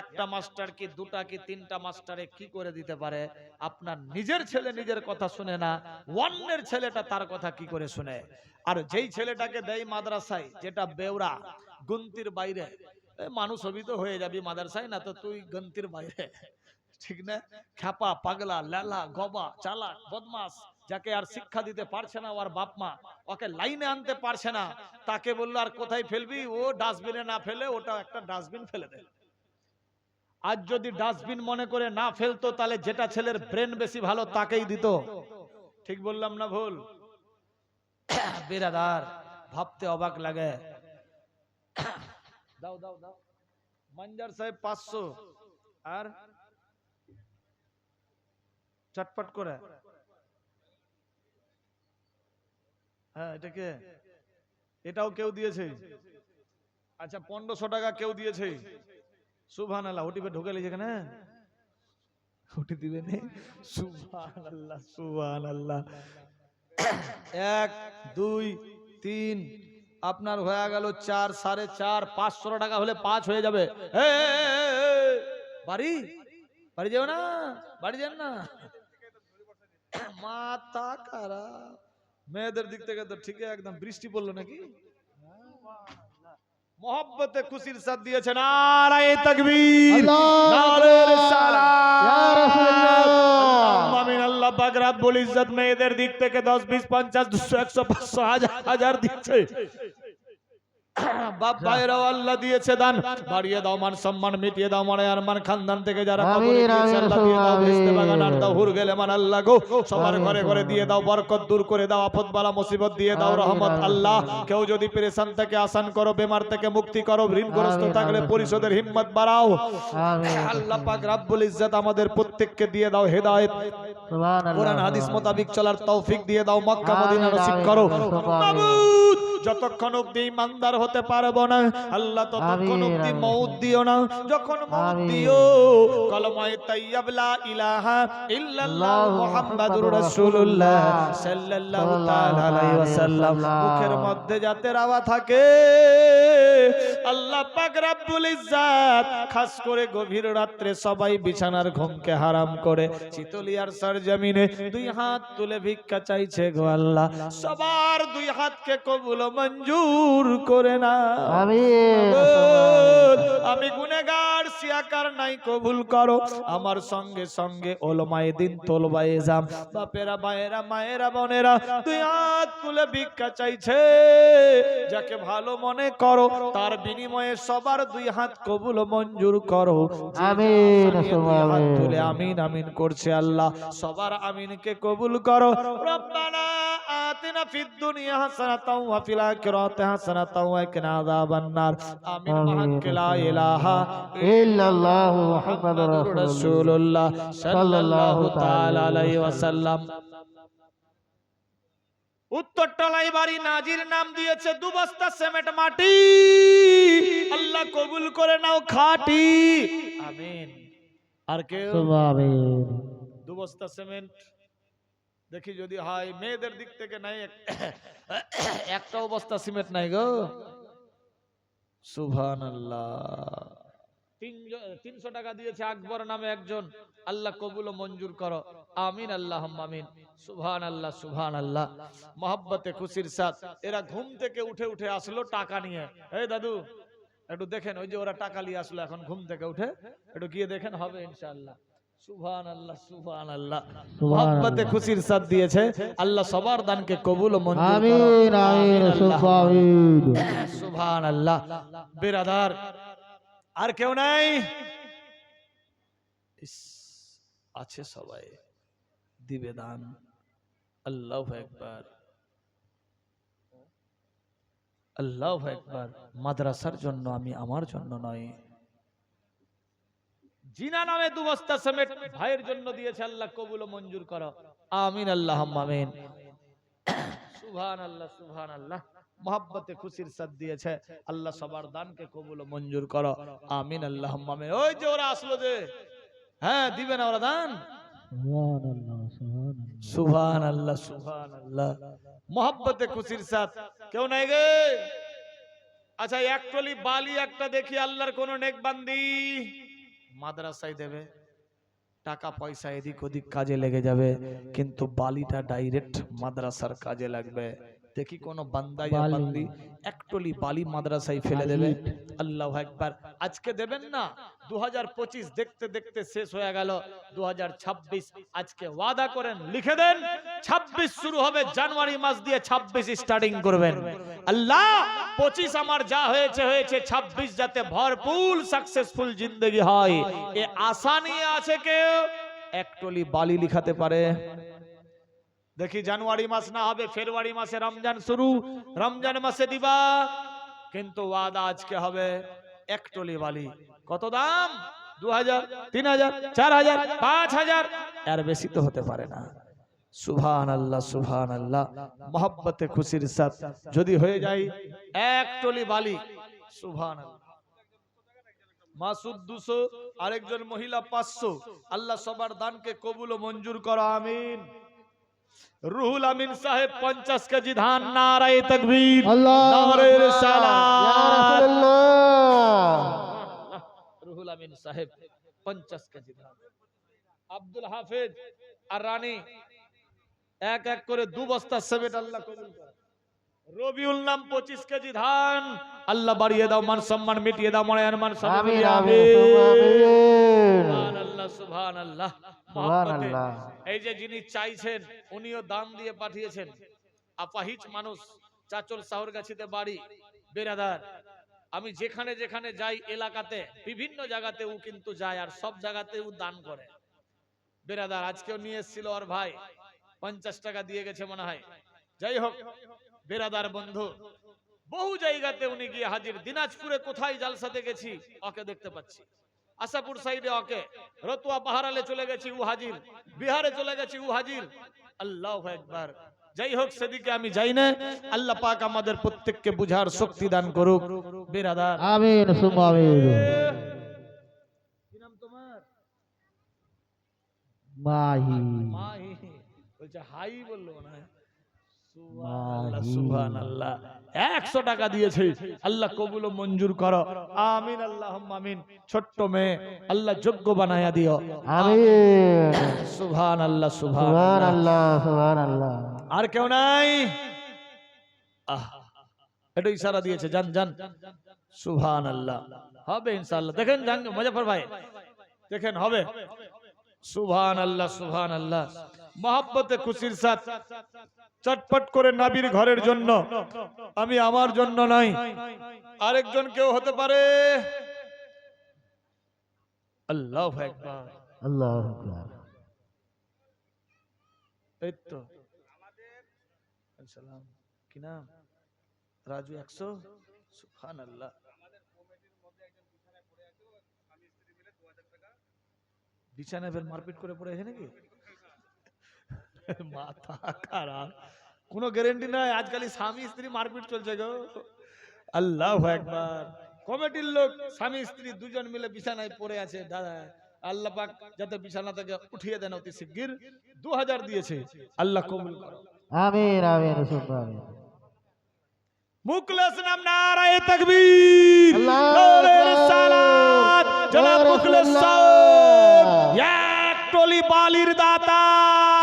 Speaker 1: একটা মাস্টার কি 2টা কি 3টা মাস্টারে কি করে দিতে পারে? আপনার নিজের ছেলে নিজের কথা শুনে না, অন্যের ছেলেটা তার কথা কি করে শুনে? আর যেই ছেলেটাকে দেয় মাদ্রাসায়, যেটা বেওরা, গন্তির বাইরে, মানুষ হবি তো হয়ে যাবি মাদ্রাসায়, না তো তুই গন্তির বাইরে। ঠিক না? খ্যাপা, পাগলা, লেলা, গবা, চালাক, বদমাস, যাকে আর শিক্ষা দিতে পারছে না ওর বাপ মা, ওকে লাইনে আনতে পারছে না, তাকে বললো আর কোথায় ফেলবি? ও ডাস্টবিনে না ফেলে ওটা একটা ডাস্টবিন ফেলে দে। আজ যদি ডাস্টবিন মনে করে না ফেলতো, তাহলে যেটা ছেলের ব্রেন বেশি ভালো তাকেই দিত। ঠিক বললাম না ভুল? বেরাদার, ভাবতে অবাক লাগে। দাও দাও দাও, মঞ্জার সাহেব 500, আর চটপট করে। হ্যাঁ, এটাকে এটাও কেউ দিয়েছে। আচ্ছা, 1500 টাকা কেউ দিয়েছে। সুবহানাল্লাহ। ওটিপে ঢুকালে যেখানে ওটি দিবে না। সুবহানাল্লাহ, সুবহানাল্লাহ। 1 2 3, আপনার হয়ে গেল 4, 4.5, 500 টাকা হলে 5 হয়ে যাবে। বাড়ি বাড়ি যাও না, বাড়ি যান না, মাথা খারাপ। মেয়েদের দিক থেকে তো ঠিক একদম বৃষ্টি পড়লো নাকি? মোহব্বতে খুশির সাথ দিয়েছে। নারায়ে তাকবীর, নারে রিসালাত, ইয়া রাসূলুল্লাহ। আমিন। আল্লাহ পাক রব্বুল ইজ্জত মেয়েদের দিক থেকে 10 20 50 200 100 500 1000 দিচ্ছে। বাপ ভাইরাও আল্লাহ দিয়েছে দান, বাড়িয়ে দাও মান সম্মান, মিটিয়ে দাও মানে আর মান খানদান থেকে যারা কবরে গিয়েছে আল্লাহ দিয়ে দাও, ভেস্তে বাগান আর দাও হুর গেলে মান আল্লাহ গো, সবার ঘরে ঘরে দিয়ে দাও, বরকত দূর করে দাও, আপদ বালা মুসিবত দিয়ে দাও রহমত আল্লাহ। কেউ যদি পেরেশান থেকে আসান করো, বেমার থেকে মুক্তি করো, ঋণগ্রস্ত থাকলে পরিশোধের হিম্মত বাড়াও আল্লাহ পাক রব্বুল ইজ্জত আমাদের প্রত্যেককে দিয়ে দাও হেদায়েত, কোরআন হাদিস মোতাবেক চলার তৌফিক দিয়ে দাও, মক্কা মদিনা নসিব করো মাবুদ। যতক্ষণ অবধি ইমানদার হতে পারবো না আল্লাহ, ততক্ষণ অবধি মউত দিও না। যখন মউত দিও, কলমায়ে তাইয়্যিব লা ইলাহা ইল্লাল্লাহ মুহাম্মাদুর রাসূলুল্লাহ সাল্লাল্লাহু তাআলা আলাইহি ওয়াসাল্লাম মুখের মধ্যে যাতে রাওয়া থাকে, আল্লাহ পাক রব্বুল ইজ্জাত খাস করে গভীর রাত্রে সবাই বিছানার ঘুমকে হারাম করে চিতলিয়ার সরজমিনে দুই হাত তুলে ভিক্ষা চাইছে গো আল্লাহ, সবার দুই হাতকে কবুল ও মঞ্জুর করে না।
Speaker 2: আমিন।
Speaker 1: আমি গুনেগার সিয়াকার নাই, কবুল করো। আমার সঙ্গে সঙ্গে ওলমায়ে দিন তোলবায়ে জাম বাপেরা ভাইয়েরা মায়েরা বোনেরা দুই হাত তুলে ভিক্ষা চাইছে, যাকে ভালো মনে করো তার বিনিময়ে সবার দুই হাত কবুল ও মঞ্জুর করো।
Speaker 2: আমিন।
Speaker 1: হাত তুলে আমিন আমিন করছে আল্লাহ, সবার আমিনকে কবুল করো। রব্বানা আতিনা ফিদ দুনিয়া হাসানাতাও ওয়া ফিল আখিরাতি হাসানাতাও ওয়া কিনা আযাবান নার। আমিন। বিহাক্কি লা ইলাহা
Speaker 2: ইল্লাল্লাহু মুহাম্মাদুর
Speaker 1: রাসূলুল্লাহ সাল্লাল্লাহু তাআলা আলাইহি ওয়াসাল্লাম। উত্তরতলায় বাড়ি, নাজির নাম দিয়েছে 2 বস্তা সিমেন্ট মাটি, আল্লাহ কবুল করে নাও খাঁটি। আমিন। আর কেউ?
Speaker 2: আমিন।
Speaker 1: 2 বস্তা সিমেন্ট দেখি যদি হয়। মেয়েদের দিক থেকে নাই, একটাও বস্তা সিমেন্ট নাই গো। সুবহানাল্লাহ। 300 টাকা দিয়েছে আকবর নামে একজন, আল্লাহ কবুল ও মঞ্জুর করো। আমিন আল্লাহুম্মা আমিন। সুবহানাল্লাহ সুবহানাল্লাহ। মহব্বতে খুশির সাথ এরা ঘুম থেকে উঠে আসলো টাকা নিয়ে। এই দাদু একটু দেখেন, ওই যে ওরা টাকা নিয়ে আসলো এখন ঘুম থেকে উঠে, একটু গিয়ে দেখেন, হবে ইনশাআল্লাহ। সুবহানাল্লাহ সুবহানাল্লাহ। মহব্বতে খুশির সাথ দিয়েছে, আল্লাহ সবার দানকে কবুল ও মঞ্জুর করো।
Speaker 2: আমিন আমিন আমিন।
Speaker 1: সুবহানাল্লাহ। বিরাদার আর কেউ নাই? আছে সবাই, দিবে দান। আল্লাহু আকবার আল্লাহু আকবার। মাদ্রাসার জন্য আমি, আমার জন্য নয়। জিনা নামে 2 বস্তা সিমেন্ট ভাইয়ের জন্য দিয়েছে, আল্লাহ কবুল ও মঞ্জুর করো। আমিন আল্লাহুম্মা আমিন। সুবহানাল্লাহ সুবহানাল্লাহ। মহব্বতে খুশির সাথ দিয়েছে, আল্লাহ সবার দানকে কবুল ও মঞ্জুর করো। আমিন আল্লাহুম্মা আমিন। ওই যে ওরা আসলো যে, হ্যাঁ দিবে না ওরা দান? সুবহানাল্লাহ সুবহানাল্লাহ। মহব্বতে খুশির সাথ কেউ নাই গে? আচ্ছা, এক টলি বালি একটা দেখি আল্লাহর কোন নেক বান্দি মাদ্রাসায় দেবে, টাকা পয়সা এদিক ওদিক কাজে লেগে যাবে, কিন্তু বালিটা ডাইরেক্ট মাদ্রাসার কাজে লাগবে। দেখি কোন বান্দা ইয়া বান্দি এক টলি বালি মাদ্রাসায় ফেলে দেবে। আল্লাহু আকবার। আজকে দেবেন না, 2025 দেখতে দেখতে শেষ হয়ে গেল, 2026 আজকে ওয়াদা করেন, লিখে দেন 26 শুরু হবে, জানুয়ারি মাস দিয়ে 26 স্টার্টিং করবেন। আল্লাহ 25 আমার যা হয়েছে হয়েছে, 26 যাতে ভরপুর সাকসেসফুল জিন্দেগি হয়, এ আশা নিয়ে আছে কেউ? এক টলি বালি লিখাতে পারে? দেখি জানুয়ারি মাস না হবে ফেব্রুয়ারি মাসে রমজান শুরু, রমজান মাসে দিবা, কিন্তু ওয়াদা আজকে হবে এক টলি বালি। কত দাম? 2000, 3000, 4000, 5000, এর বেশি তো হতে পারে না। সুবহানাল্লাহ সুবহানাল্লাহ। মহব্বতে খুশির সাথ যদি হয়ে যায় এক টলি বালি, সুবহানাল্লাহ। মাসুদ 200, আরেকজন মহিলা 500। আল্লাহ সবার দানকে কবুল ও মঞ্জুর করো। আমিন। রুহুল আমিন সাহেব 50 কেজি ধান, নারায়ে তাকবীর, নারায়ে রিসালাত। রুহুল আমিন সাহেব 50 কেজি ধান। আব্দুল হাফেজ আর রানী এক এক করে 2 বস্তা সিমেন্ট, আল্লাহ কবুল করে। রবিউল নাম 25 কেজি ধান, আল্লাহ বাড়িয়ে দাও, মান সম্মান মিটিয়ে দাও, মনে মান সম্মান।
Speaker 2: আমিন আমিন
Speaker 1: সুবহানাল্লাহ সুবহানাল্লাহ। মহব্বতে এই যে যিনি চাইছেন উনিও দান দিয়ে পাঠিয়েছেন, আপাহিজ মানুষ, চাচল সাহরগাছিতে বাড়ি। বেরাদার আমি যেখানে যেখানে যাই এলাকাতে বিভিন্ন জায়গাতে ও কিন্তু যায়, আর সব জায়গাতে ও দান করে। বেরাদার আজকেও নিয়ে এসেছিল ওর ভাই, 50 টাকা দিয়ে গেছে মনে হয়। যাই হোক বেরাদার বন্ধু, বহু জায়গাতে উনি গিয়ে হাজির। দিনাজপুরে কোথায় জালসাতে গেছি ওকে দেখতে পাচ্ছি, আশাপুর সাইডে ওকে, রতুয়া পাহাড়ালে চলে গেছি ও হাজির, বিহারে চলে গেছি ও হাজির। আল্লাহু আকবার। যাই হোক সেদিকে আমি যাই না, আল্লাহ পাক আমাদের প্রত্যেককে বুঝার শক্তি দান করুক। বেরাদার
Speaker 2: আমিন সুম্মা আমিন।
Speaker 1: কি নাম তোমার?
Speaker 2: মাহি।
Speaker 1: মাহি বলছে, হাই বললো না। সুবহানাল্লাহ সুবহানাল্লাহ 100 টাকা দিয়েছে আল্লাহ কবুল ও মঞ্জুর করো আমিন আল্লাহুম্মা আমিন ছোট্ট মেয়ে আল্লাহ যোগ্য বানায়া দিও
Speaker 2: আমিন
Speaker 1: সুবহানাল্লাহ সুবহানাল্লাহ
Speaker 2: সুবহানাল্লাহ সুবহানাল্লাহ
Speaker 1: আর কেউ নাই একটু ইশারা দিয়েছে জান জান সুবহানাল্লাহ হবে ইনশাআল্লাহ দেখেন জান মুজাফফর ভাই দেখেন হবে সুবহানাল্লাহ সুবহানাল্লাহ মহব্বতে খুশির সাথ চটপট করে নবীর ঘরের জন্য আমি আমার জন্য নয় আরেকজন কেউ হতে পারে আল্লাহু আকবার
Speaker 2: আল্লাহু আকবার
Speaker 1: এই তো সালাম কি নাম রাজু 100 সুবহানাল্লাহ বিছানায় ফের মারপিট করে পড়ে আছে নাকি মাথা খারাপ কোনো গ্যারান্টি নাই আজকাল স্বামী স্ত্রী মারপিট চলছে গো আল্লাহু আকবার কমিটির লোক স্বামী স্ত্রী দুজন মিলে বিছানায় পড়ে আছে দাদা আল্লাহ পাক যাতে বিছানা থেকে উঠিয়ে দেন অতি শিগগির 2000 দিয়েছে আল্লাহ কবুল করো
Speaker 2: আমিন আমিন সুবহানাল্লাহ আমিন
Speaker 1: মুখলেস নাম নারায়ে তাকবীর নারে সালাত জনাব মুখলেস সাহেব এক টলি বালির দাতা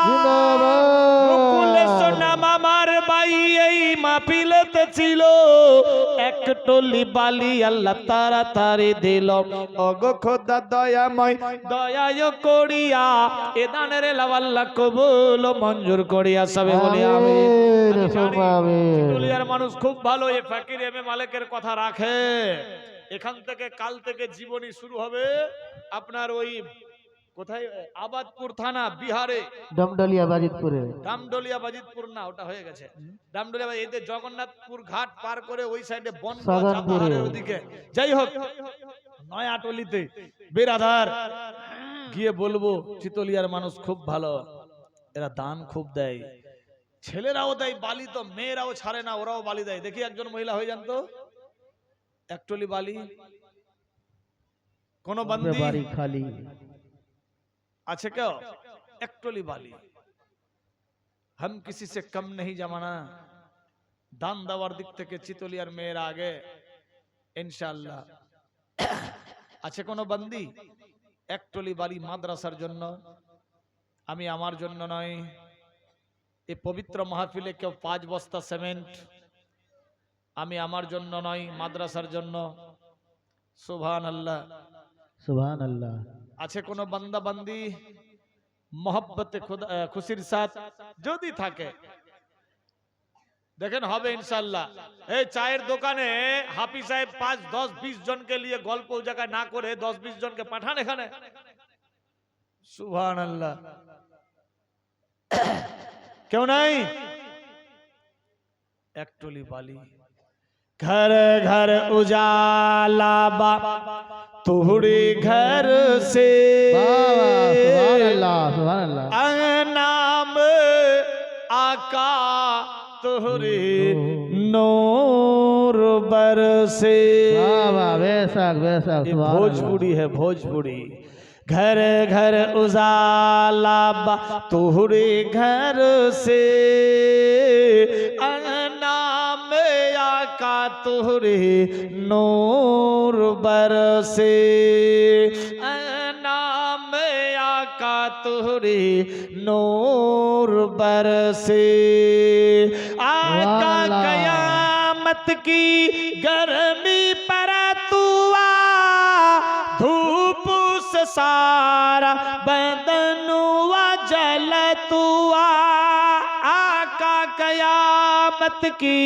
Speaker 2: জিন্দাবাদ
Speaker 1: মুখলেস নাম আমার ভাই এই মাহফিলেতে ছিল এক টলি বালি আল্লাহ তাড়াতাড়ি দিল ওগো খোদা দয়াময় দয়ায় করিয়া এ দানের আল্লাহ কবুল ও মঞ্জুর করিয়া সবে বলি আমিন
Speaker 2: আমিন সুবহানাল্লাহ আমিন
Speaker 1: দুলিয়ার মানুষ খুব ভালো এই ফকির এমএ মালিকের কথা রাখে এখান থেকে কাল থেকে জীবনী শুরু হবে আপনার ওই কোথায় আবাদপুর থানা বিহারে
Speaker 2: ডমডলিয়া বাজিতপুরে
Speaker 1: রামডলিয়া বাজিতপুর না ওটা হয়ে গেছে রামডলিয়া এতে জগন্নাথপুর ঘাট পার করে ওই সাইডে
Speaker 2: সাধনপুরে।
Speaker 1: ওদিকে যাই হোক নয়াটলিতে বেরাধার গিয়ে বলবো চিতলিয়ার মানুষ খুব ভালো এরা দান খুব দেয় ছেলেরাও দেয় বালি তো মেয়েরাও ছাড়ে না ওরাও বালি দেয় দেখি একজন মহিলা হয়ে যান তো একটলি বালি কোন বান্দি
Speaker 2: বাড়ি খালি
Speaker 1: আছে কেউ একটলি বালি हम किसी से कम नहीं जमाना দান দেওয়ার দিক থেকে চিতলিয়ার মেয়েরা আগে ইনশাআল্লাহ আছে কোন বান্দি একটলি বালি মাদ্রাসার জন্য আমি আমার জন্য নয় এই পবিত্র মাহফিলে কেউ 5 বস্তা সিমেন্ট আমি আমার জন্য নয় মাদ্রাসার জন্য সুবহানাল্লাহ
Speaker 2: সুবহানাল্লাহ
Speaker 1: আছে কোন বান্দা বান্দি মোহব্বতে খুশির সাথ যদি থাকে দেখেন হবে ইনশাআল্লাহ এই চায়ের দোকানে হাফিজ সাহেব 5 10 20 জনকে নিয়ে গল্প জায়গায় না করে 10 20 জনকে পাঠান এখানে সুবহানাল্লাহ क्यों नहीं একটলি বালি घर घर उजाला बा तुहरी घर से
Speaker 2: সুবহানাল্লাহ সুবহানাল্লাহ
Speaker 1: नाम आका तुहरी नूर बरसे
Speaker 2: বাবা বেশক বেশক
Speaker 1: ये
Speaker 2: সুবহানাল্লাহ
Speaker 1: भोजपुरी है भोजपुरी घर घर उजाला बा तुहरे घर से नाम आका तुहरे नूर बरसे नाम आका तुहरे नूर बरसे आका कयामत की गर्मी पर तुआ धूप से सारा बदन हुआ जल तुआ आका कयामत की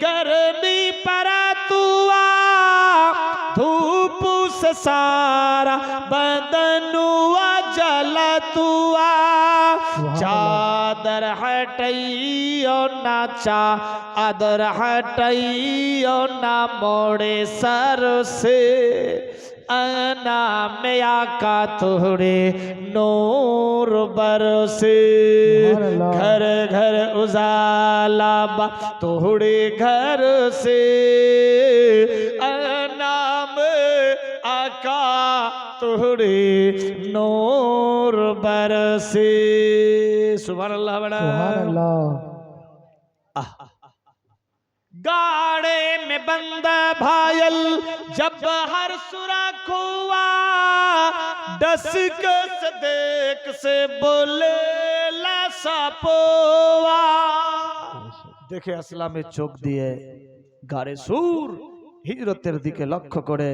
Speaker 1: गर्मी पर तुआ धूप से सारा बदन हुआ जल तुआ चादर हटैयो ना चादर हटैयो ना मोड़े सर से नाम आका तुहरे नूर बरसे घर घर उजाला बा तुहरे घर से नाम आका तुहरे नूर बरसे सुभान अल्लाह बड़ा
Speaker 2: সুবহানাল্লাহ
Speaker 1: आह गाड़े में बंदा भायल जब हर सुराख हुआ डसक देख से बोले लासापोवा দেখে আসলামের চোখ দিয়ে গাড়ে সুর হিজরতের দিকে লক্ষ্য করে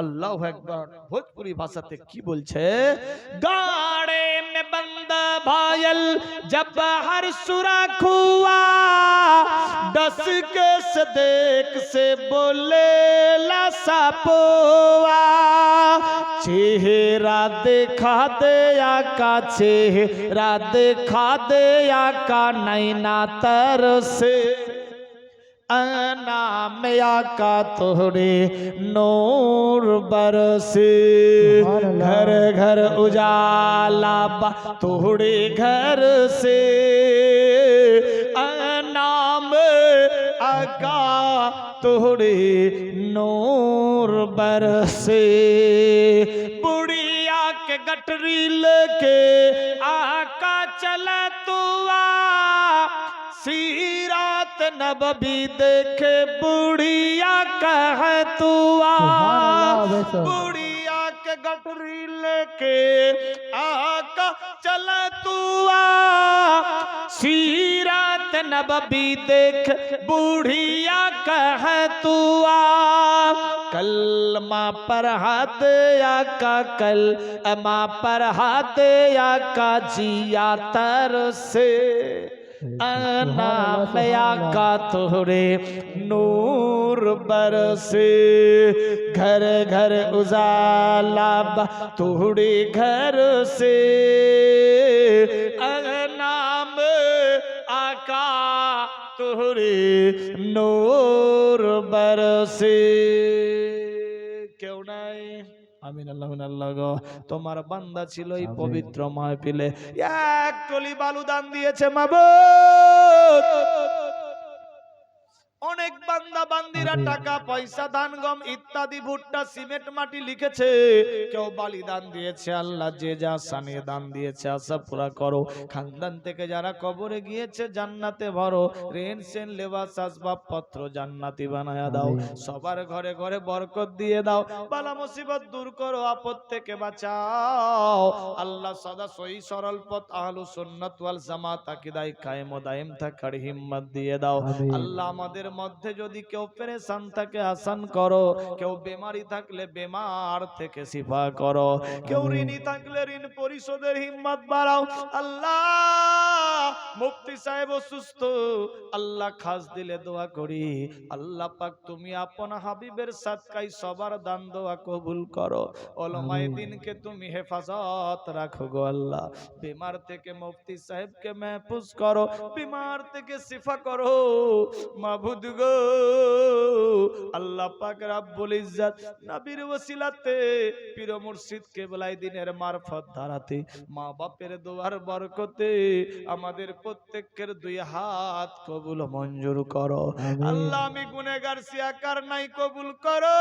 Speaker 1: আল্লাহু আকবার ভোজপুরি ভাষাতে কি বলছে গাড়ে মে বন্দা ভাयल जब हर सुराख हुआ डस के सदेक से बोले लासापोवा चेहरा देखा दे आका चेहरा देखा दे आका नैना तरसे नाम आका तोरे नूर बरसे घर घर उजाला तोरे घर से नाम आका तोरे नूर बरसे बुढ़िया के गठरी लेके आका चला तू सीरात नबी देखे बुढ़िया कह तू बुढ़िया के गठरी लेके आका चला तू सीरात नबी देख बुढ़िया कह तू कलमा पर हाथ आका कल अमा पर हाथ आका जिया तरसे नाम आका तोरे नूर बरसे घर घर उजाला तोरे घर से नाम आका तोरे नूर बरसे क्यों नहीं আমিন আল্লাহ গো তোমার বান্দা ছিল এই পবিত্র মাহফিলে এক টলি বালু দান দিয়েছে মাবুদ অনেক বান্দা বান্দিরা টাকা পয়সা ধান গম ইত্যাদি ভুট্টা সিমেন্ট মাটি লিখেছে কেউ বালি দান দিয়েছে আল্লাহ যে যা সানে দান দিয়েছে আশা পুরা করো খানদান থেকে যারা কবরে গিয়েছে জান্নাতে ভরো রেন সেন লেবাস আসবাব পত্র জান্নাতি বানায়া দাও সবার ঘরে ঘরে বরকত দিয়ে দাও বালা মুসিবত দূর করো আপদ থেকে বাঁচাও আল্লাহ সদা সহি সরল পথ আহলুস সুন্নাত ওয়াল জামাত আকীদায়ে কায়েম ও দায়েম থাকার হিম্মত দিয়ে দাও আল্লাহ আমাদের মধ্যে যদি কেউ পেরেশান থাকে আসান করো কেউ বেমারি থাকলে বেমার থেকে শিফা করো কেউ ঋণী থাকলে ঋণ পরিশোধের হিম্মত বাড়াও আল্লাহ মুফতি সাহেব অসুস্থ আল্লাহ খাস দিলে দোয়া করি আল্লাহ পাক তুমি আপন হাবিবের সাদকায় সবার দান দোয়া কবুল করো ওলামায়ে দ্বীনকে তুমি হেফাজত রাখো গো আল্লাহ বিমার থেকে মুফতি সাহেবকে মাহফুজ করো বিমার থেকে শিফা করো মাবুদ গো আল্লাহ পাক রব্বুল ইজ্জত নবীর ওসিলাতে পীর মুর্শিদ কেবলাই দিনের মারফত ধারাতে মা বাপের দোয়ার বরকতে আমাদের প্রত্যেকের দুই হাত কবুল মঞ্জুর করো আল্লাহ আমি গুনাহগার সিয়াকার নাই কবুল করো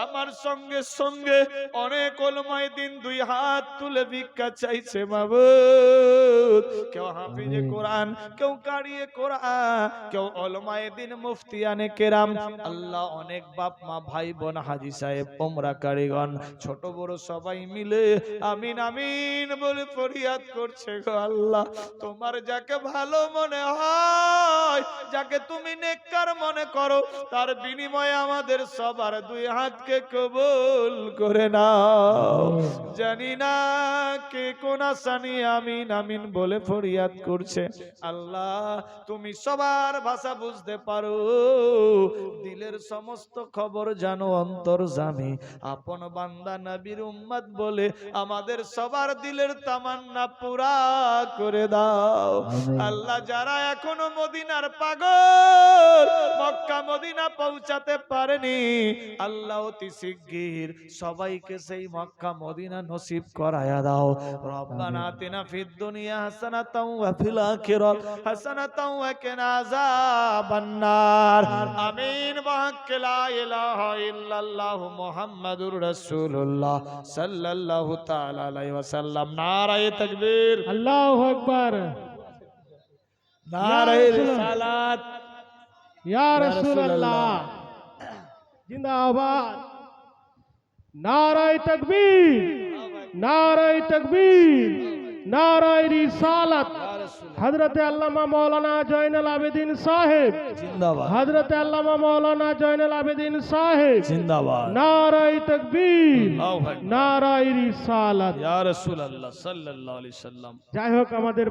Speaker 1: আমার সঙ্গে সঙ্গে অনেক উলামায়ে দ্বীন দুই হাত তুলে ভিক্ষা চাইছে মাবুদ কেউ হাফিজে কোরআন কেউ কারিয়ে কোরআন কেউ উলামায়ে দ্বীন মুফতিয়ানে কেরাম আল্লাহ অনেক বাপ মা ভাই বোন হাজী সাহেব উমরা কারিগণ ছোট বড় সবাই মিলে আমিন আমিন বলে ফরিয়াদ করছে গো আল্লাহ তোমার যাকে ভালো মনে হয় যাকে তুমি নেককার মনে করো তার বিনিময়ে আমাদের সবার দুই হাতকে কবুল করে নাও জানি না কে কোন আসানি আমিন আমিন বলে ফরিয়াদ করছে আল্লাহ তুমি সবার ভাষা বুঝতে পারো দিলের সমস্ত খবর জানো অন্তর্যামী আপন বান্দা নবীর উম্মত বলে আমাদের সবার দিলের তামান্না পুরা করে দাও আল্লাহ যারা এখনো মদিনার পাগল মক্কা মদিনা পৌঁছাতে পারেনি আল্লাহ অতি শিগগির সবাইকে সেই মক্কা মদিনা নসিব করায়া দাও রব্বানা আতিনা ফিদ দুনিয়া হাসানাতাও ওয়া ফিল আখিরাত হাসানাতাও ওয়া কিনা আযাবান নার আমিন ওয়াহক লা ইলাহা ইল্লাল্লাহু মুহাম্মাদুর রাসূলুল্লাহ সাল্লাল্লাহু তাআলা আলাইহি ওয়াসাল্লাম নারায়ে তাকবীর
Speaker 2: আল্লাহু আকবার
Speaker 1: নারে রিসালাত
Speaker 3: ইয়া রাসূলুল্লাহ জিন্দাবাদ নারায়ে তাকবীর নারায়ে তাকবীর নারায়ে রিসালাত হযরত আল্লামা মাওলানা জয়নুল আবেদিন সাহেব
Speaker 1: জিন্দাবাদ
Speaker 3: হযরত আল্লামা মাওলানা জয়নুল আবেদিন সাহেব
Speaker 1: জিন্দাবাদ
Speaker 3: নারায়ে তাকবীর
Speaker 1: আল্লাহু আকবার
Speaker 3: নারায়ে রিসালাত
Speaker 1: ইয়া রাসূলুল্লাহ সাল্লাল্লাহু আলাইহি সাল্লাম
Speaker 3: যাই হোক আমাদের